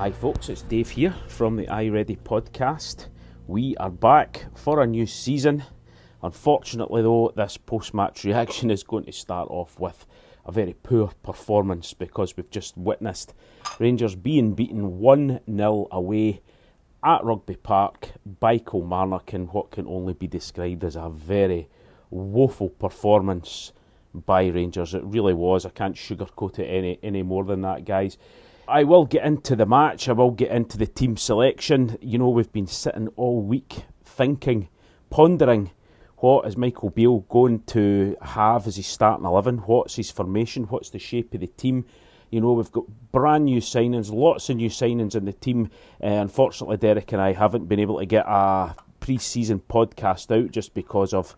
Hi folks, it's Dave here from the iReady podcast. We are back for a new season. Unfortunately though, this post-match reaction is going to start off with a very poor performance because we've just witnessed Rangers being beaten 1-0 away at Rugby Park by Kilmarnock in what can only be described as a very woeful performance by Rangers. It really was. I can't sugarcoat it any more than that, guys. I will get into the match, I will get into the team selection. You know, we've been sitting all week thinking, pondering, what is Michael Beale going to have as his starting 11? What's his formation? What's the shape of the team? You know, we've got brand new signings, lots of new signings in the team. Unfortunately, Derek and I haven't been able to get a pre-season podcast out just because of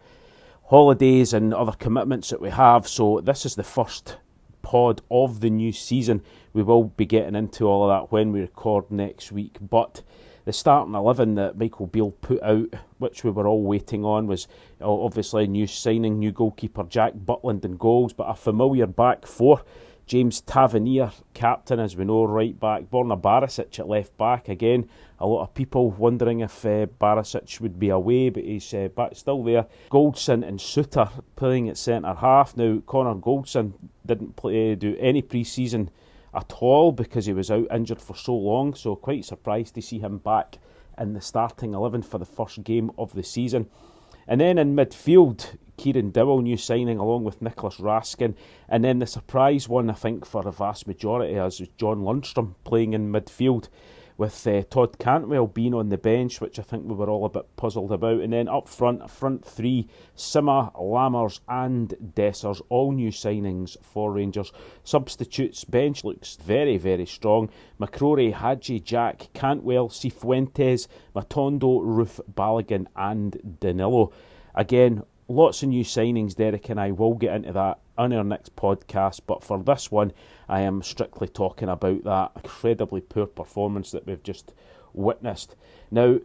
holidays and other commitments that we have. So this is the first pod of the new season. We will be getting into all of that when we record next week, but the starting 11 that Michael Beale put out, which we were all waiting on, was obviously a new signing, new goalkeeper Jack Butland in goals, but a familiar back four. James Tavernier, captain, as we know, right back. Borna Barisic at left back. Again, a lot of people wondering if Barisic would be away, but he's back still there. Goldson and Suter playing at centre half. Now, Connor Goldson didn't do any pre-season at all because he was out injured for so long, so quite surprised to see him back in the starting 11 for the first game of the season. And then in midfield, Kieran Dowell, new signing, along with Nicholas Raskin. And then the surprise one, I think, for the vast majority, is John Lundstrom playing in midfield, with Todd Cantwell being on the bench, which I think we were all a bit puzzled about. And then up front, front three, Sima, Lammers and Dessers, all new signings for Rangers. Substitutes, bench looks very, very strong. McCrory, Hadji, Jack, Cantwell, Cifuentes, Matondo, Roof, Balogun and Danilo. Again, lots of new signings. Derek and I will get into that on our next podcast, but for this one I am strictly talking about that incredibly poor performance that we've just witnessed. Now,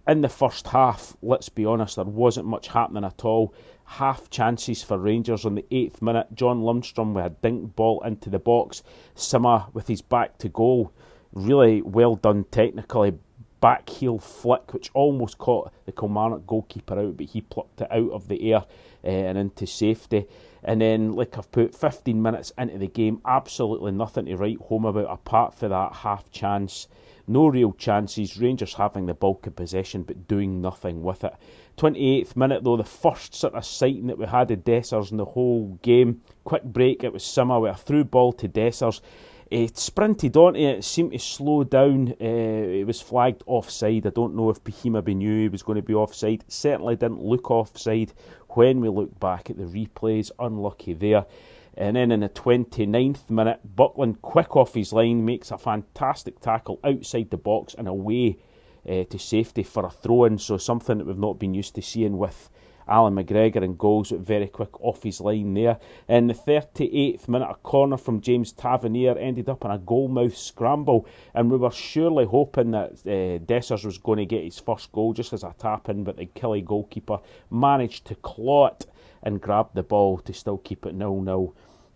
in the first half, let's be honest, there wasn't much happening at all. Half chances for Rangers on the 8th minute. John Lundstrom with a dink ball into the box. Sima with his back to goal. Really well done technically. Back heel flick, which almost caught the Kilmarnock goalkeeper out, but he plucked it out of the air and into safety. And then, like I've put, 15 minutes into the game, absolutely nothing to write home about apart for that half chance. No real chances, Rangers having the bulk of possession but doing nothing with it. 28th minute though, the first sort of sighting that we had of Dessers in the whole game. Quick break, it was Sima with a through ball to Dessers. It sprinted onto it, seemed to slow down. It was flagged offside. I don't know if Behemoth knew he was going to be offside. It certainly didn't look offside when we look back at the replays. Unlucky there. And then in the 29th minute, Buckland, quick off his line, makes a fantastic tackle outside the box and away to safety for a throw-in. So something that we've not been used to seeing with Alan McGregor in goals, very quick off his line there. In the 38th minute, a corner from James Tavernier ended up in a goalmouth scramble, and we were surely hoping that Dessers was going to get his first goal just as a tap-in, but the Killie goalkeeper managed to claw it and grab the ball to still keep it 0-0.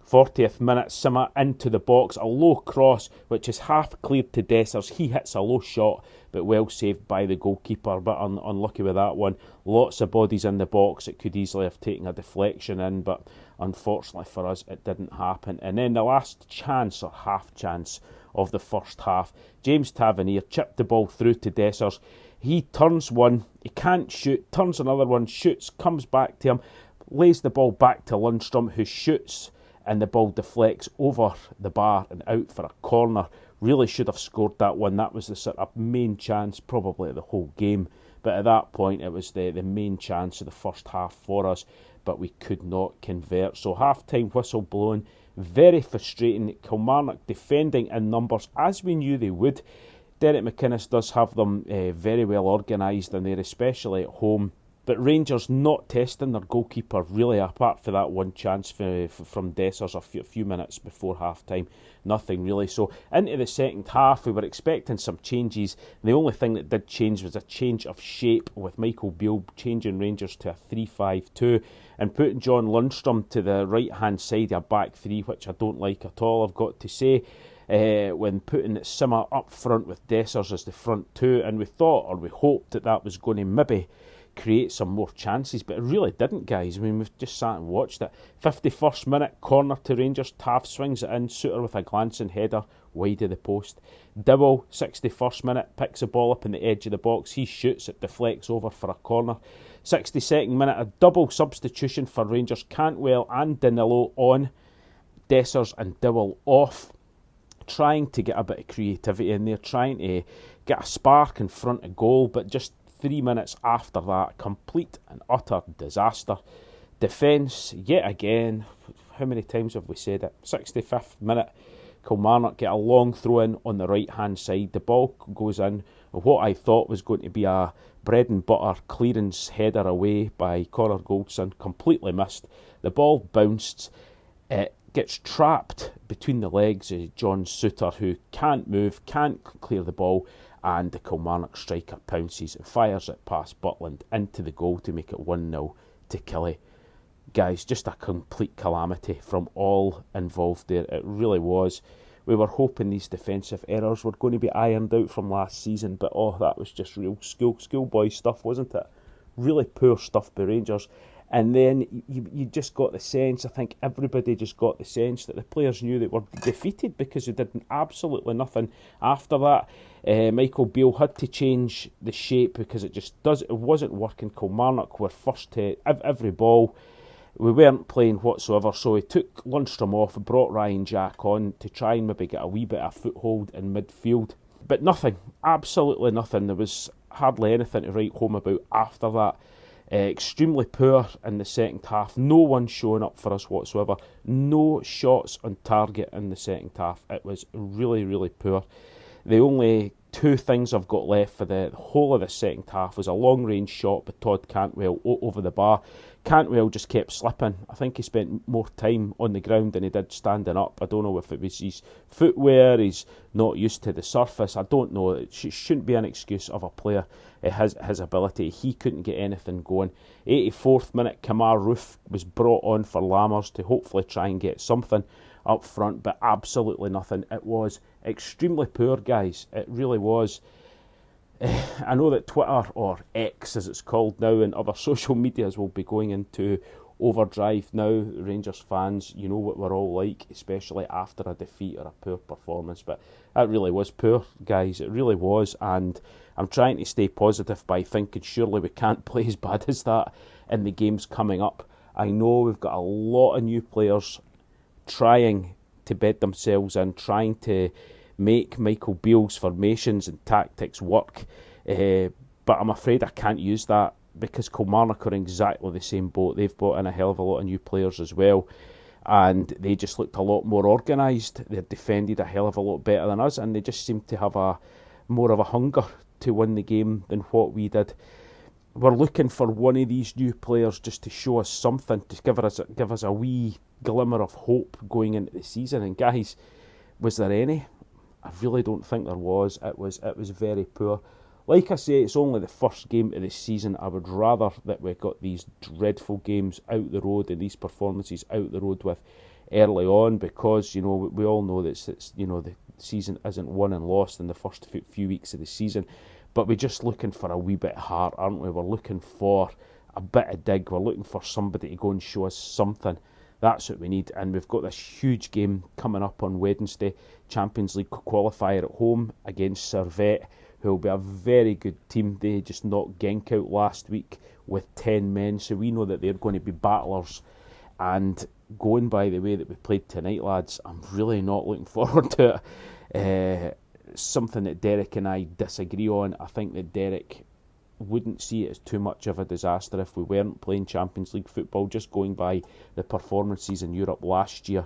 40th minute, Sima into the box, a low cross which is half cleared to Dessers. He hits a low shot but well saved by the goalkeeper, but unlucky with that one. Lots of bodies in the box, it could easily have taken a deflection in, but unfortunately for us it didn't happen. And then the last chance or half chance of the first half, James Tavernier chipped the ball through to Dessers. He turns one, he can't shoot, turns another one, shoots, comes back to him, lays the ball back to Lundstrom, who shoots, and the ball deflects over the bar and out for a corner. Really should have scored that one. That was the sort of main chance probably of the whole game, but at that point it was the main chance of the first half for us, but we could not convert. So half-time whistle blown, very frustrating. Kilmarnock defending in numbers as we knew they would. Derek McInnes does have them very well organised, and they're especially at home. But Rangers not testing their goalkeeper really, apart for that one chance from Dessers a few minutes before half-time. Nothing really. So into the second half, we were expecting some changes. The only thing that did change was a change of shape, with Michael Beale changing Rangers to a 3-5-2 and putting John Lundstrom to the right-hand side of a back three, which I don't like at all, I've got to say. when putting Sima up front with Dessers as the front two, and we thought or we hoped that was going to maybe create some more chances, but it really didn't, guys. I mean, we've just sat and watched it. 51st minute, corner to Rangers, Tav swings it in, Suter with a glancing header wide of the post. Dowell, 61st minute, picks the ball up in the edge of the box, he shoots, it deflects over for a corner. 62nd minute, a double substitution for Rangers, Cantwell and Danilo on, Dessers and Dowell off, trying to get a bit of creativity in there, trying to get a spark in front of goal, but just 3 minutes after that, complete and utter disaster. Defence, yet again, how many times have we said it? 65th minute, Kilmarnock get a long throw in on the right hand side. The ball goes in, what I thought was going to be a bread and butter clearance header away by Conor Goldson, completely missed. The ball bounced, it gets trapped between the legs of John Suter, who can't move, can't clear the ball, and the Kilmarnock striker pounces and fires it past Butland into the goal to make it 1-0 to Killie. Guys, just a complete calamity from all involved there. It really was. We were hoping these defensive errors were going to be ironed out from last season, but that was just real schoolboy stuff, wasn't it? Really poor stuff by Rangers. And then you just got the sense, I think everybody just got the sense that the players knew they were defeated because they did absolutely nothing after that. Michael Beale had to change the shape because it wasn't working. Kilmarnock were first to every ball. We weren't playing whatsoever, so he took Lundstrom off and brought Ryan Jack on to try and maybe get a wee bit of foothold in midfield. But nothing, absolutely nothing. There was hardly anything to write home about after that. Extremely poor in the second half. No one showing up for us whatsoever. No shots on target in the second half. It was really, really poor. The only two things I've got left for the whole of the second half was a long-range shot by Todd Cantwell over the bar. Cantwell just kept slipping. I think he spent more time on the ground than he did standing up. I don't know if it was his footwear, he's not used to the surface. I don't know. It shouldn't be an excuse of a player. His ability. He couldn't get anything going. 84th minute, Kamar Roof was brought on for Lammers to hopefully try and get something up front, but absolutely nothing. It was extremely poor, guys. It really was. I know that Twitter, or X as it's called now, and other social medias will be going into overdrive now. Rangers fans, you know what we're all like, especially after a defeat or a poor performance, but that really was poor, guys. It really was, and I'm trying to stay positive by thinking surely we can't play as bad as that in the games coming up. I know we've got a lot of new players trying to bed themselves in, trying to make Michael Beale's formations and tactics work, but I'm afraid I can't use that because Kilmarnock are in exactly the same boat. They've brought in a hell of a lot of new players as well, and they just looked a lot more organised. They defended a hell of a lot better than us, and they just seemed to have more of a hunger to win the game than what we did. We're looking for one of these new players just to show us something, to give us a wee glimmer of hope going into the season. And guys, was there any? I really don't think there was. It was very poor. Like I say, it's only the first game of the season. I would rather that we got these dreadful games out the road and these performances out the road with early on, because we all know that the season isn't won and lost in the first few weeks of the season. But we're just looking for a wee bit of heart, aren't we? We're looking for a bit of dig. We're looking for somebody to go and show us something. That's what we need. And we've got this huge game coming up on Wednesday, Champions League qualifier at home against Servette, who will be a very good team. They just knocked Genk out last week with 10 men, so we know that they're going to be battlers. And going by the way that we played tonight, lads, I'm really not looking forward to it. Something that Derek and I disagree on. I think that Derek wouldn't see it as too much of a disaster if we weren't playing Champions League football, just going by the performances in Europe last year.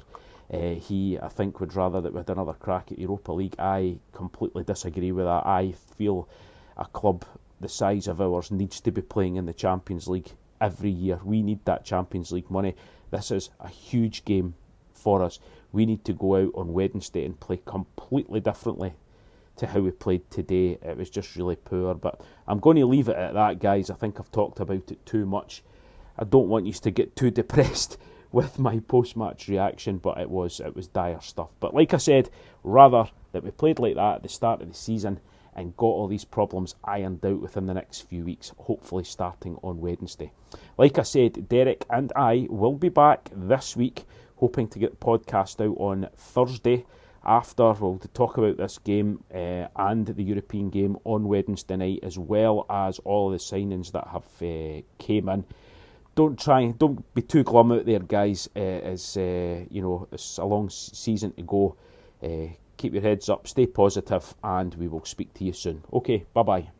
He, I think, would rather that we had another crack at Europa League. I completely disagree with that. I feel a club the size of ours needs to be playing in the Champions League every year. We need that Champions League money. This is a huge game for us. We need to go out on Wednesday and play completely differently to how we played today. It was just really poor, but I'm going to leave it at that, guys. I think I've talked about it too much. I don't want you to get too depressed with my post-match reaction, but it was dire stuff. But like I said, rather that we played like that at the start of the season and got all these problems ironed out within the next few weeks, hopefully starting on Wednesday. Like I said, Derek and I will be back this week, hoping to get the podcast out on Thursday after. We'll talk about this game and the European game on Wednesday night, as well as all the signings that have came in. Don't be too glum out there, guys. It's a long season to go. Keep your heads up, stay positive, and we will speak to you soon. Okay, bye-bye.